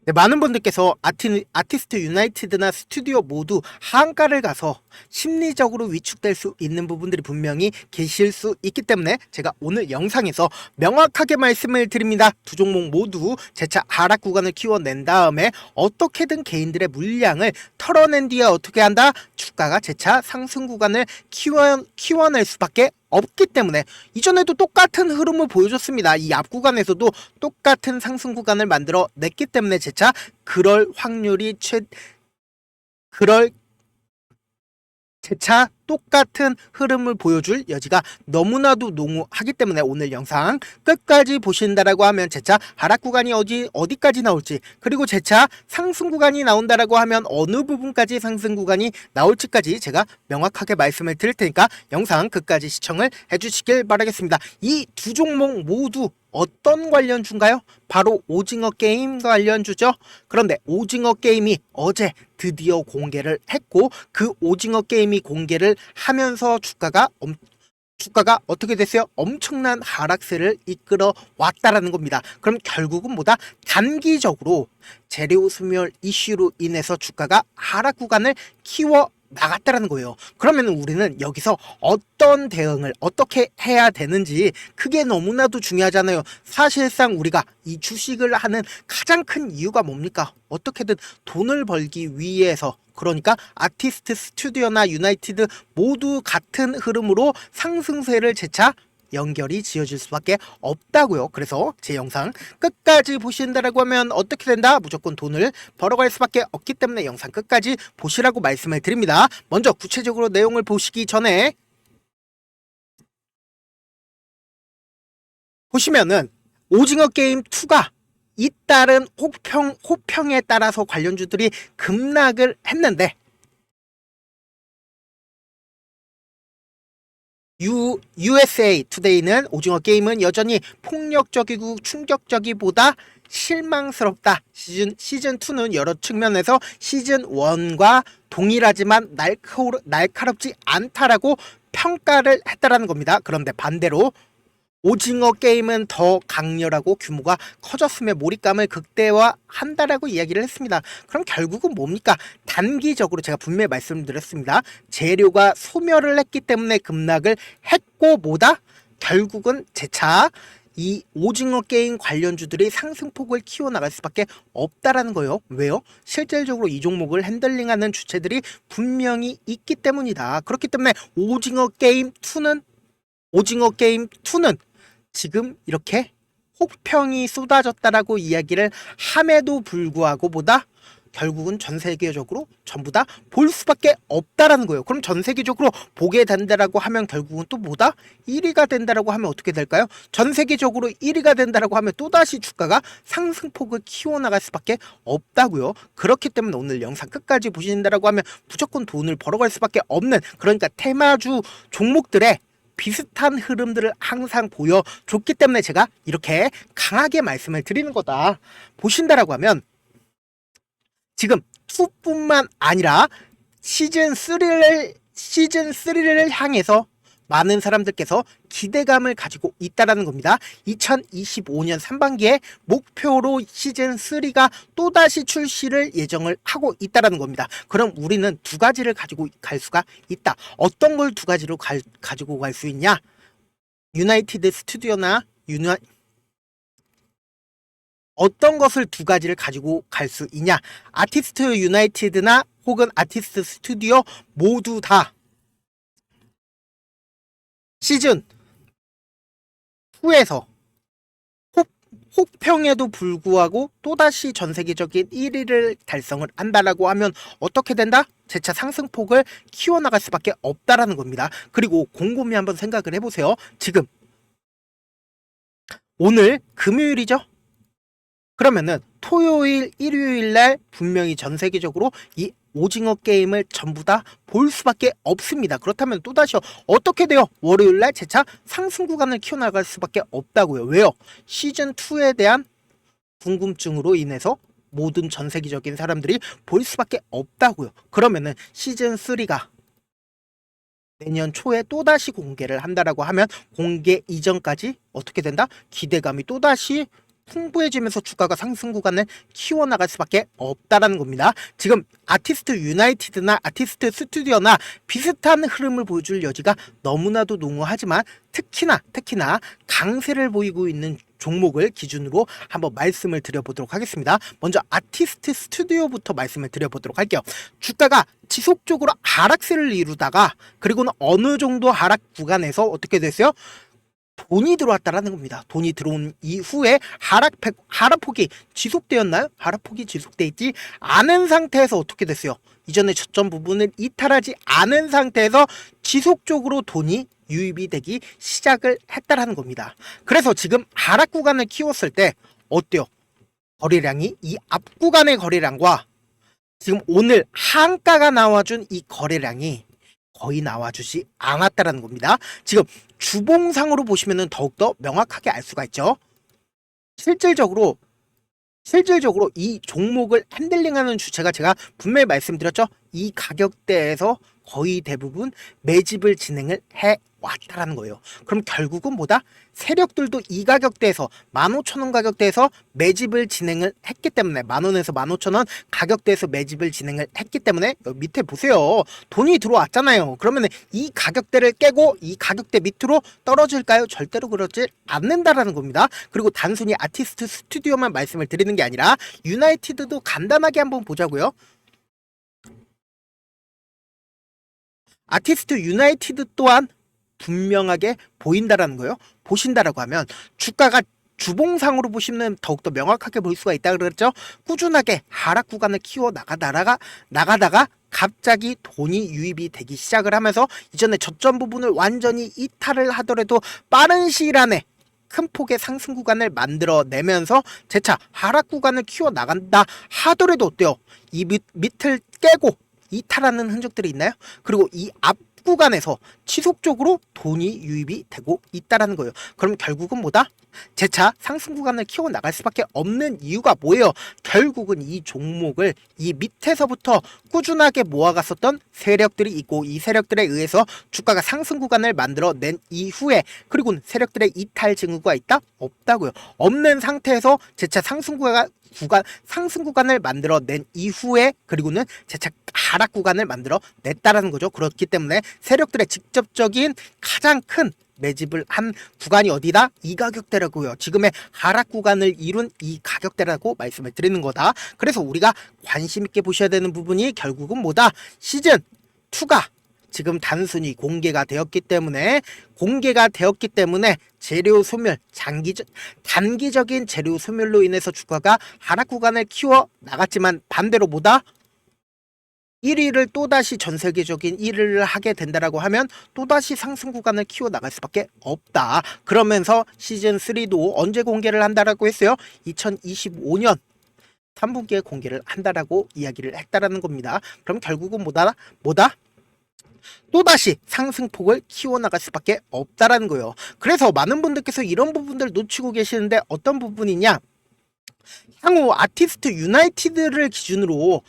네, 많은 분들께서 아티스트 유나이티드나 스튜디오 모두 하한가를 가서 심리적으로 위축될 수 있는 부분들이 분명히 계실 수 있기 때문에 제가 오늘 영상에서 명확하게 말씀을 드립니다. 두 종목 모두 재차 하락 구간을 키워낸 다음에 어떻게든 개인들의 물량을 털어낸 뒤에 어떻게 한다? 주가가 재차 상승 구간을 키워낼 수밖에 없기 때문에 이전에도 똑같은 흐름을 보여줬습니다. 이 앞 구간에서도 똑같은 상승 구간을 만들어 냈기 때문에 재차 그럴 확률이 재차 똑같은 흐름을 보여줄 여지가 너무나도 농후하기 때문에 오늘 영상 끝까지 보신다라고 하면 재차 하락 구간이 어디까지 나올지, 그리고 재차 상승 구간이 나온다라고 하면 어느 부분까지 상승 구간이 나올지까지 제가 명확하게 말씀을 드릴 테니까 영상 끝까지 시청을 해주시길 바라겠습니다. 이 두 종목 모두 어떤 관련주인가요? 바로 오징어 게임 관련주죠. 그런데 오징어 게임이 어제 드디어 공개를 했고, 그 오징어 게임이 공개를 하면서 주가가 어떻게 됐어요? 엄청난 하락세를 이끌어 왔다라는 겁니다. 그럼 결국은 뭐다? 단기적으로 재료 소멸 이슈로 인해서 주가가 하락 구간을 키워 나갔다라는 거예요. 그러면 우리는 여기서 어떤 대응을 어떻게 해야 되는지, 그게 너무나도 중요하잖아요. 사실상 우리가 이 주식을 하는 가장 큰 이유가 뭡니까? 어떻게든 돈을 벌기 위해서, 그러니까 아티스트 스튜디오나 유나이티드 모두 같은 흐름으로 상승세를 재차 연결이 지어질 수밖에 없다고요. 그래서 제 영상 끝까지 보신다라고 하면 어떻게 된다? 무조건 돈을 벌어갈 수밖에 없기 때문에 영상 끝까지 보시라고 말씀을 드립니다. 먼저 구체적으로 내용을 보시기 전에 보시면은 오징어 게임 2가 잇따른 호평에 따라서 관련주들이 급락을 했는데, USA 투데이는 오징어 게임은 여전히 폭력적이고 충격적이보다 실망스럽다. 시즌2는 여러 측면에서 시즌1과 동일하지만 날카롭지 않다라고 평가를 했다라는 겁니다. 그런데 반대로 오징어 게임은 더 강렬하고 규모가 커졌음에 몰입감을 극대화한다라고 이야기를 했습니다. 그럼 결국은 뭡니까? 단기적으로 제가 분명히 말씀드렸습니다. 재료가 소멸을 했기 때문에 급락을 했고, 뭐다? 결국은 재차 이 오징어 게임 관련주들이 상승폭을 키워나갈 수밖에 없다라는 거예요. 왜요? 실질적으로 이 종목을 핸들링하는 주체들이 분명히 있기 때문이다. 그렇기 때문에 오징어 게임 2는 지금 이렇게 혹평이 쏟아졌다라고 이야기를 함에도 불구하고 보다 결국은 전 세계적으로 전부 다 볼 수밖에 없다라는 거예요. 그럼 전 세계적으로 보게 된다라고 하면 결국은 또 뭐다? 1위가 된다라고 하면 어떻게 될까요? 전 세계적으로 1위가 된다라고 하면 또다시 주가가 상승폭을 키워나갈 수밖에 없다고요. 그렇기 때문에 오늘 영상 끝까지 보신다라고 하면 무조건 돈을 벌어갈 수밖에 없는, 그러니까 테마주 종목들의 비슷한 흐름들을 항상 보여줬기 때문에 제가 이렇게 강하게 말씀을 드리는 거다. 보신다라고 하면 지금 2뿐만 아니라 시즌3를 향해서 많은 사람들께서 기대감을 가지고 있다라는 겁니다. 2025년 상반기에 목표로 시즌3가 또다시 출시를 예정을 하고 있다라는 겁니다. 그럼 우리는 두 가지를 가지고 갈 수가 있다. 어떤 걸 두 가지로 가지고 갈 수 있냐? 유나이티드 스튜디오나 어떤 것을 두 가지를 가지고 갈 수 있냐? 아티스트 유나이티드나 혹은 아티스트 스튜디오 모두 다 시즌 2에서 혹평에도 불구하고 또다시 전세계적인 1위를 달성을 한다라고 하면 어떻게 된다? 재차 상승폭을 키워나갈 수밖에 없다라는 겁니다. 그리고 곰곰이 한번 생각을 해보세요. 지금 오늘 금요일이죠? 그러면은 토요일, 일요일 날 분명히 전 세계적으로 이 오징어 게임을 전부 다 볼 수밖에 없습니다. 그렇다면 또다시 어떻게 돼요? 월요일 날 재차 상승 구간을 키워나갈 수밖에 없다고요. 왜요? 시즌2에 대한 궁금증으로 인해서 모든 전 세계적인 사람들이 볼 수밖에 없다고요. 그러면은 시즌3가 내년 초에 또다시 공개를 한다라고 하면 공개 이전까지 어떻게 된다? 기대감이 또다시 풍부해지면서 주가가 상승 구간을 키워나갈 수밖에 없다라는 겁니다. 지금 아티스트 유나이티드나 아티스트 스튜디오나 비슷한 흐름을 보여줄 여지가 너무나도 농후하지만 특히나 강세를 보이고 있는 종목을 기준으로 한번 말씀을 드려보도록 하겠습니다. 먼저 아티스트 스튜디오부터 말씀을 드려보도록 할게요. 주가가 지속적으로 하락세를 이루다가 그리고는 어느 정도 하락 구간에서 어떻게 됐어요? 돈이 들어왔다라는 겁니다. 돈이 들어온 이후에 하락폭이 지속되었나요? 하락폭이 지속돼 있지 않은 상태에서 어떻게 됐어요? 이전에 저점 부분을 이탈하지 않은 상태에서 지속적으로 돈이 유입이 되기 시작을 했다라는 겁니다. 그래서 지금 하락 구간을 키웠을 때 어때요? 거래량이 이 앞 구간의 거래량과 지금 오늘 한가가 나와준 이 거래량이 거의 나와주지 않았다라는 겁니다. 지금 주봉상으로 보시면 더욱더 명확하게 알 수가 있죠. 실질적으로 이 종목을 핸들링하는 주체가 제가 분명히 말씀드렸죠. 이 가격대에서 거의 대부분 매집을 진행을 해 왔다라는 거예요. 그럼 결국은 뭐다? 세력들도 이 가격대에서 15,000원 가격대에서 매집을 진행을 했기 때문에 10,000원에서 15,000원 가격대에서 매집을 진행을 했기 때문에 여기 밑에 보세요. 돈이 들어왔잖아요. 그러면 이 가격대를 깨고 이 가격대 밑으로 떨어질까요? 절대로 그러지 않는다라는 겁니다. 그리고 단순히 아티스트 스튜디오만 말씀을 드리는 게 아니라 유나이티드도 간단하게 한번 보자고요. 아티스트 유나이티드 또한 분명하게 보인다라는 거예요. 보신다라고 하면 주가가 주봉상으로 보시면 더욱더 명확하게 볼 수가 있다 그랬죠. 꾸준하게 하락 구간을 키워 나가다가 갑자기 돈이 유입이 되기 시작을 하면서 이전에 저점 부분을 완전히 이탈을 하더라도 빠른 시일 안에 큰 폭의 상승 구간을 만들어내면서 재차 하락 구간을 키워 나간다 하더라도 어때요? 이 밑을 깨고 이탈하는 흔적들이 있나요? 그리고 이 앞 구간에서 지속적으로 돈이 유입이 되고 있다라는 거예요. 그럼 결국은 뭐다? 재차 상승 구간을 키워 나갈 수밖에 없는 이유가 뭐예요? 결국은 이 종목을 이 밑에서부터 꾸준하게 모아갔었던 세력들이 있고 이 세력들에 의해서 주가가 상승 구간을 만들어낸 이후에 그리고 세력들의 이탈 징후가 있다? 없다고요. 없는 상태에서 재차 상승 구간을 만들어낸 이후에 그리고는 재차 하락 구간을 만들어냈다라는 거죠. 그렇기 때문에 세력들의 직접적인 가장 큰 매집을 한 구간이 어디다? 이 가격대라고요. 지금의 하락 구간을 이룬 이 가격대라고 말씀을 드리는 거다. 그래서 우리가 관심 있게 보셔야 되는 부분이 결국은 뭐다? 시즌 2가 지금 단순히 공개가 되었기 때문에 재료 소멸 단기적인 재료 소멸로 인해서 주가가 하락 구간을 키워 나갔지만 반대로 뭐다? 1위를 또다시 전 세계적인 1위를 하게 된다라고 하면 또다시 상승 구간을 키워 나갈 수밖에 없다. 그러면서 시즌 3도 언제 공개를 한다라고 했어요? 2025년 3분기에 공개를 한다라고 이야기를 했다라는 겁니다. 그럼 결국은 뭐다? 또다시 상승폭을 키워나갈 수밖에 없다라는 거예요. 그래서 많은 분들께서 이런 부분들 놓치고 계시는데 어떤 부분이냐? 향후 아티스트 유나이티드를 기준으로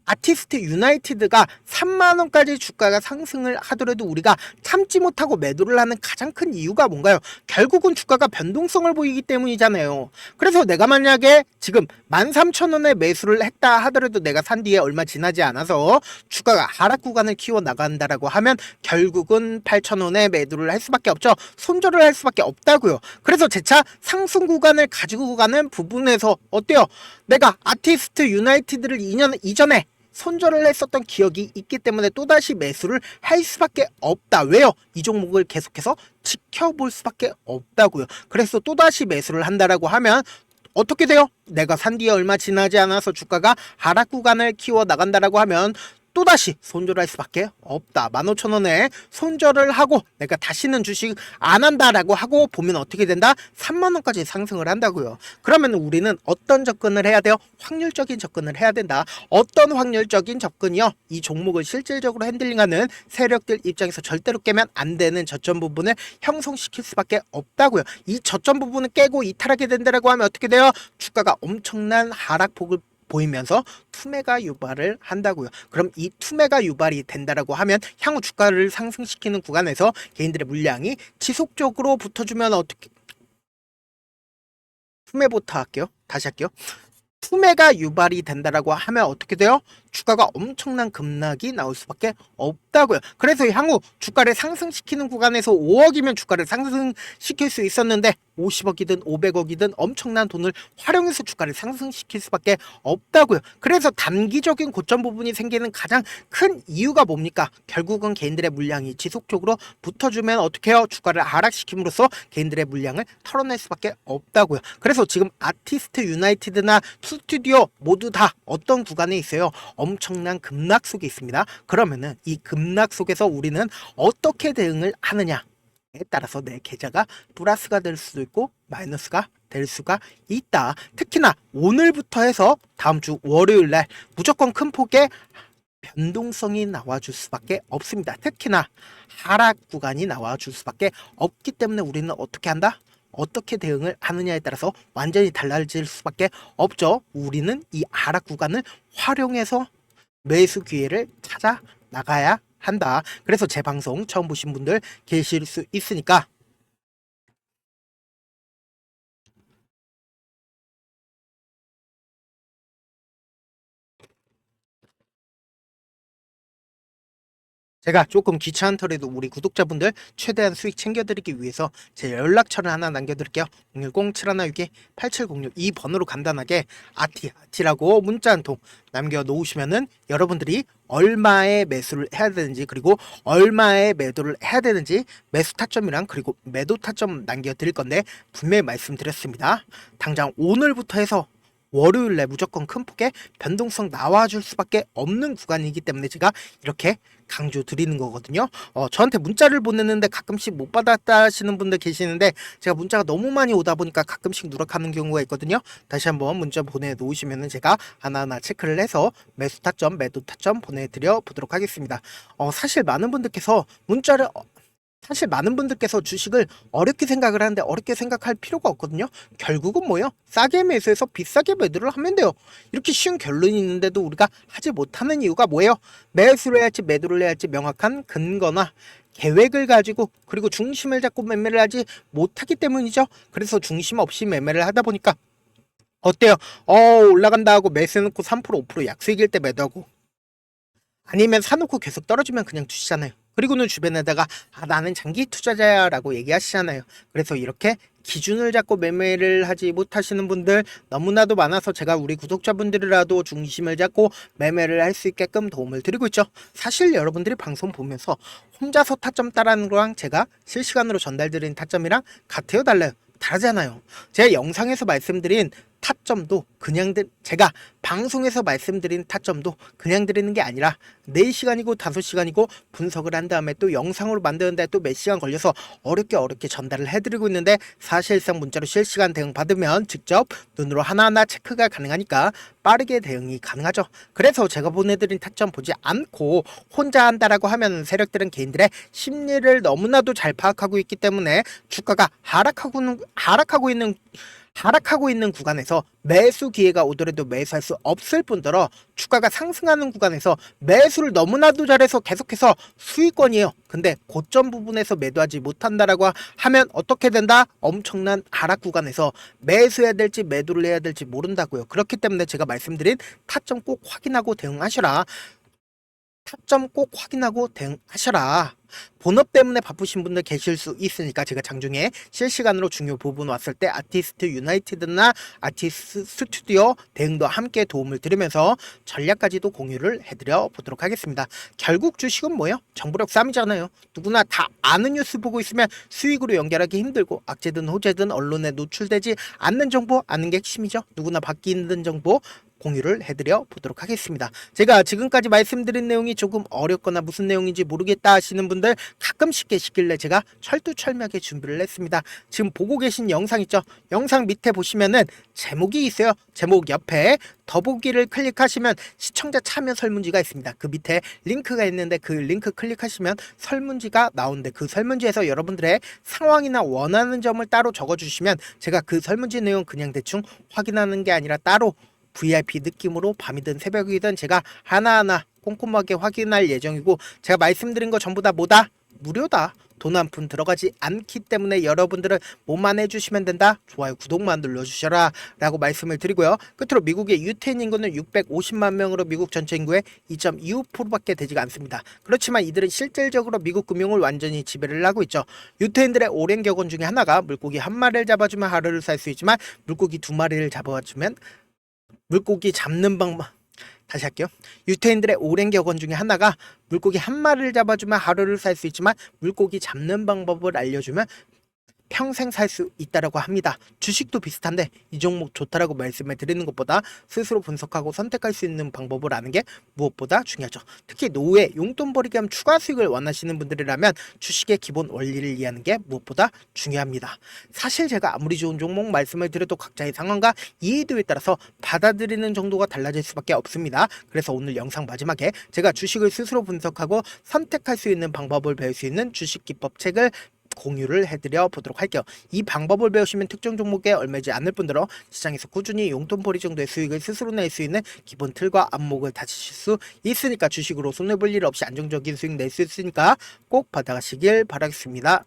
아티스트 유나이티드가 3만원까지 주가가 상승을 하더라도 우리가 참지 못하고 매도를 하는 가장 큰 이유가 뭔가요? 결국은 주가가 변동성을 보이기 때문이잖아요. 그래서 내가 만약에 지금 13,000원에 매수를 했다 하더라도 내가 산 뒤에 얼마 지나지 않아서 주가가 하락 구간을 키워 나간다라고 하면 결국은 8,000원에 매도를 할 수밖에 없죠. 손절을 할 수밖에 없다고요. 그래서 재차 상승 구간을 가지고 가는 부분에서 어때요? 내가 아티스트 유나이티드를 2년 이전에 손절을 했었던 기억이 있기 때문에 또다시 매수를 할 수밖에 없다. 왜요? 이 종목을 계속해서 지켜볼 수밖에 없다고요. 그래서 또다시 매수를 한다라고 하면 어떻게 돼요? 내가 산 뒤에 얼마 지나지 않아서 주가가 하락 구간을 키워 나간다라고 하면 또다시 손절할 수밖에 없다. 15,000원에 손절을 하고 내가 다시는 주식 안 한다라고 하고 보면 어떻게 된다? 3만원까지 상승을 한다고요. 그러면 우리는 어떤 접근을 해야 돼요? 확률적인 접근을 해야 된다. 어떤 확률적인 접근이요? 이 종목을 실질적으로 핸들링하는 세력들 입장에서 절대로 깨면 안 되는 저점 부분을 형성시킬 수밖에 없다고요. 이 저점 부분을 깨고 이탈하게 된다라고 하면 어떻게 돼요? 주가가 엄청난 하락폭을 보이면서 투매가 유발을 한다고요. 그럼 이 투매가 유발이 된다라고 하면 향후 주가를 상승시키는 구간에서 개인들의 물량이 지속적으로 붙어주면 어떻게 투매부터 할게요. 다시 할게요. 투매가 유발이 된다라고 하면 어떻게 돼요? 주가가 엄청난 급락이 나올 수밖에 없다고요. 그래서 향후 주가를 상승시키는 구간에서 5억이면 주가를 상승시킬 수 있었는데 50억이든 500억이든 엄청난 돈을 활용해서 주가를 상승시킬 수밖에 없다고요. 그래서 단기적인 고점 부분이 생기는 가장 큰 이유가 뭡니까? 결국은 개인들의 물량이 지속적으로 붙어주면 어떻게 해요? 주가를 하락시킴으로써 개인들의 물량을 털어낼 수밖에 없다고요. 그래서 지금 아티스트 유나이티드나 스튜디오 모두 다 어떤 구간에 있어요? 엄청난 급락 속에 있습니다. 그러면은 이 급락 속에서 우리는 어떻게 대응을 하느냐에 따라서 내 계좌가 플러스가 될 수도 있고 마이너스가 될 수가 있다. 특히나 오늘부터 해서 다음 주 월요일날 무조건 큰 폭의 변동성이 나와줄 수밖에 없습니다. 특히나 하락 구간이 나와줄 수밖에 없기 때문에 우리는 어떻게 한다? 어떻게 대응을 하느냐에 따라서 완전히 달라질 수밖에 없죠. 우리는 이 하락 구간을 활용해서 매수 기회를 찾아 나가야 한다. 그래서 제 방송 처음 보신 분들 계실 수 있으니까 제가 조금 귀찮더라도 우리 구독자분들 최대한 수익 챙겨드리기 위해서 제 연락처를 하나 남겨드릴게요. 010-7162-8706 이 번호로 간단하게 아티라고 문자 한 통 남겨놓으시면은 여러분들이 얼마의 매수를 해야 되는지 그리고 얼마의 매도를 해야 되는지 매수 타점이랑 그리고 매도 타점 남겨드릴 건데 분명히 말씀드렸습니다. 당장 오늘부터 해서 월요일에 무조건 큰 폭의 변동성 나와줄 수밖에 없는 구간이기 때문에 제가 이렇게 강조 드리는 거거든요. 저한테 문자를 보냈는데 가끔씩 못 받았다 하시는 분들 계시는데 제가 문자가 너무 많이 오다 보니까 가끔씩 누락하는 경우가 있거든요. 다시 한번 문자 보내놓으시면 제가 하나하나 체크를 해서 매수 타점, 매도 타점 보내드려 보도록 하겠습니다. 사실 많은 분들께서 주식을 어렵게 생각을 하는데 어렵게 생각할 필요가 없거든요. 결국은 뭐예요? 싸게 매수해서 비싸게 매도를 하면 돼요. 이렇게 쉬운 결론이 있는데도 우리가 하지 못하는 이유가 뭐예요? 매수를 해야 할지 매도를 해야 할지 명확한 근거나 계획을 가지고 그리고 중심을 잡고 매매를 하지 못하기 때문이죠. 그래서 중심 없이 매매를 하다 보니까 어때요? 올라간다 하고 매수해놓고 3% 5% 약수익일 때 매도하고 아니면 사놓고 계속 떨어지면 그냥 두시잖아요. 그리고는 주변에다가 나는 장기 투자자야 라고 얘기하시잖아요. 그래서 이렇게 기준을 잡고 매매를 하지 못하시는 분들 너무나도 많아서 제가 우리 구독자분들이라도 중심을 잡고 매매를 할 수 있게끔 도움을 드리고 있죠. 사실 여러분들이 방송 보면서 혼자서 타점 따라하는 거랑 제가 실시간으로 전달드린 타점이랑 같아요, 달라요? 다르잖아요. 제가 영상에서 말씀드린 타점도 제가 방송에서 말씀드린 타점도 그냥 드리는 게 아니라 4시간이고 5시간이고 분석을 한 다음에 또 영상으로 만드는데 또 몇 시간 걸려서 어렵게 전달을 해드리고 있는데 사실상 문자로 실시간 대응 받으면 직접 눈으로 하나하나 체크가 가능하니까 빠르게 대응이 가능하죠. 그래서 제가 보내드린 타점 보지 않고 혼자 한다라고 하면 세력들은 개인들의 심리를 너무나도 잘 파악하고 있기 때문에 주가가 하락하고 있는 구간에서 매수 기회가 오더라도 매수할 수 없을 뿐더러 주가가 상승하는 구간에서 매수를 너무나도 잘해서 계속해서 수익권이에요. 근데 고점 부분에서 매도하지 못한다라고 하면 어떻게 된다? 엄청난 하락 구간에서 매수해야 될지 매도를 해야 될지 모른다고요. 그렇기 때문에 제가 말씀드린 타점 꼭 확인하고 대응하셔라. 타점 꼭 확인하고 대응하셔라. 본업 때문에 바쁘신 분들 계실 수 있으니까 제가 장중에 실시간으로 중요 부분 왔을 때 아티스트 유나이티드나 아티스트 스튜디오 대응도 함께 도움을 드리면서 전략까지도 공유를 해드려 보도록 하겠습니다. 결국 주식은 뭐예요? 정보력 싸움이잖아요. 누구나 다 아는 뉴스 보고 있으면 수익으로 연결하기 힘들고 악재든 호재든 언론에 노출되지 않는 정보 아는 게 핵심이죠. 누구나 받기 힘든 정보 공유를 해드려 보도록 하겠습니다. 제가 지금까지 말씀드린 내용이 조금 어렵거나 무슨 내용인지 모르겠다 하시는 분들 가끔씩 계시길래 제가 철두철미하게 준비를 했습니다. 지금 보고 계신 영상 있죠? 영상 밑에 보시면은 제목이 있어요. 제목 옆에 더보기를 클릭하시면 시청자 참여 설문지가 있습니다. 그 밑에 링크가 있는데 그 링크 클릭하시면 설문지가 나오는데 그 설문지에서 여러분들의 상황이나 원하는 점을 따로 적어주시면 제가 그 설문지 내용 그냥 대충 확인하는 게 아니라 따로 VIP 느낌으로 밤이든 새벽이든 제가 하나하나 꼼꼼하게 확인할 예정이고 제가 말씀드린 거 전부 다 뭐다? 무료다. 돈 한 푼 들어가지 않기 때문에 여러분들은 뭐만 해주시면 된다? 좋아요, 구독만 눌러주셔라 라고 말씀을 드리고요. 끝으로 미국의 유태인 인구는 650만 명으로 미국 전체 인구의 2.25%밖에 되지가 않습니다. 그렇지만 이들은 실질적으로 미국 금융을 완전히 지배를 하고 있죠. 유태인들의 오랜 격언 중에 하나가 물고기 한 마리를 잡아주면 하루를 살 수 있지만 물고기 두 마리를 잡아주면 물고기 잡는 방법 다시 할게요. 유태인들의 오랜 격언 중에 하나가 물고기 한 마리를 잡아주면 하루를 살 수 있지만 물고기 잡는 방법을 알려주면 평생 살 수 있다라고 합니다. 주식도 비슷한데 이 종목 좋다라고 말씀을 드리는 것보다 스스로 분석하고 선택할 수 있는 방법을 아는 게 무엇보다 중요하죠. 특히 노후에 용돈벌이 겸 추가 수익을 원하시는 분들이라면 주식의 기본 원리를 이해하는 게 무엇보다 중요합니다. 사실 제가 아무리 좋은 종목 말씀을 드려도 각자의 상황과 이해도에 따라서 받아들이는 정도가 달라질 수밖에 없습니다. 그래서 오늘 영상 마지막에 제가 주식을 스스로 분석하고 선택할 수 있는 방법을 배울 수 있는 주식 기법 책을 공유를 해드려 보도록 할게요. 이 방법을 배우시면 특정 종목에 얽매지 않을 뿐더러 시장에서 꾸준히 용돈벌이 정도의 수익을 스스로 낼 수 있는 기본 틀과 안목을 다지실 수 있으니까 주식으로 손해볼 일 없이 안정적인 수익 낼 수 있으니까 꼭 받아가시길 바라겠습니다.